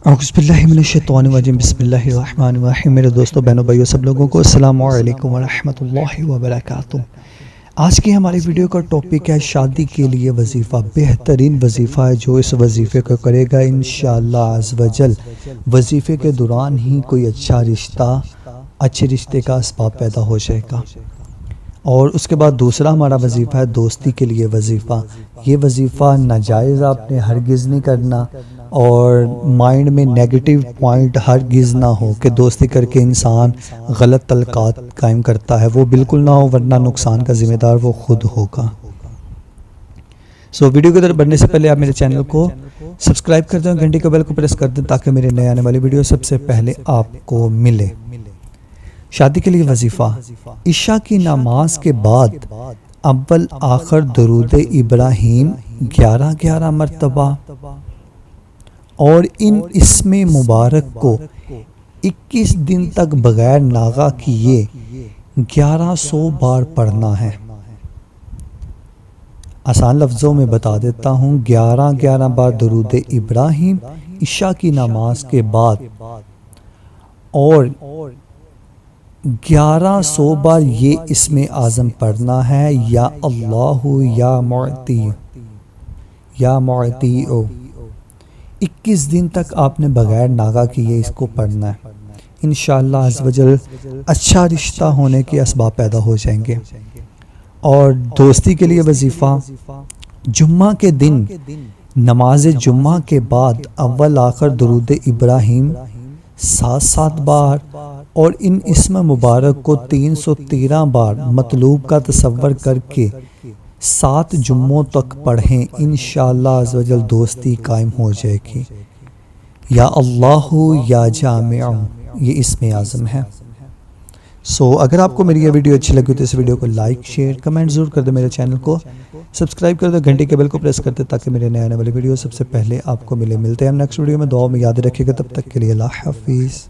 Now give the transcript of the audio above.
اعوذ باللہ من الشیطان الرجیم بسم اللہ الرحمن الرحیم۔ میرے دوستوں، بہنوں، بھائیوں، سب لوگوں کو السلام علیکم ورحمۃ اللہ وبرکاتہ۔ آج کی ہماری ویڈیو کا ٹاپک ہے شادی کے لیے وظیفہ۔ بہترین وظیفہ ہے جو اس وظیفے کو کرے گا انشاءاللہ عز و جل وظیفے کے دوران ہی کوئی اچھے رشتے کا اسباب پیدا ہو جائے گا۔ اور اس کے بعد دوسرا ہمارا وظیفہ ہے دوستی کے لیے وظیفہ۔ یہ وظیفہ ناجائز آپ نے ہرگز نہیں کرنا، اور مائنڈ میں نیگیٹو پوائنٹ ہرگز نہ ہو کہ دوستی کر کے انسان غلط تعلقات قائم کرتا ہے، وہ بالکل نہ ہو، ورنہ نقصان کا ذمہ دار وہ خود ہوگا۔ ویڈیو کی طرف بڑھنے سے پہلے آپ میرے چینل کو سبسکرائب کر دیں، گھنٹی کے بیل کو پریس کر دیں تاکہ میرے نئے آنے والی ویڈیو سب سے پہلے آپ کو ملے۔ شادی کے لیے وظیفہ: عشاء کی نماز کے بعد اول آخر درود ابراہیم 11 مرتبہ، اور ان اسم مبارک کو 21 دن تک بغیر ناغہ کیے 1100 بار پڑھنا ہے۔ آسان لفظوں میں بتا دیتا ہوں، 11 بار درود ابراہیم عشاء کی نماز کے بعد، اور 1100 بار یہ اسم اعظم پڑھنا ہے، یا اللہ یا معطی یا معطیو۔ 21 دن تک آپ نے بغیر ناغہ کیے اس کو پڑھنا ہے۔ انشاءاللہ عز و جل اچھا رشتہ ہونے کے اسباب پیدا ہو جائیں گے۔ اور دوستی کے لیے وظیفہ: جمعہ کے دن نماز جمعہ کے بعد اول آخر درود ابراہیم 7 بار، اور ان اسم مبارک کو 313 بار مطلوب کا تصور کر کے 7 جمعوں تک پڑھیں۔ انشاءاللہ عز و جل دوستی قائم ہو جائے گی۔ یا اللہ یا جامع، یہ اسم اعظم ہے۔ اگر آپ کو میری یہ ویڈیو اچھی لگی تو اس ویڈیو کو لائک، شیئر، کمنٹ ضرور کر دیں، میرے چینل کو سبسکرائب کر دیں، گھنٹی کے بیل کو پریس کر دیں تاکہ میرے نئے آنے والی ویڈیو سب سے پہلے آپ کو ملے۔ ملتے ہیں ہم نیکسٹ ویڈیو میں، دعا میں یاد رکھیے گا، تب تک کے لیے اللہ حافظ۔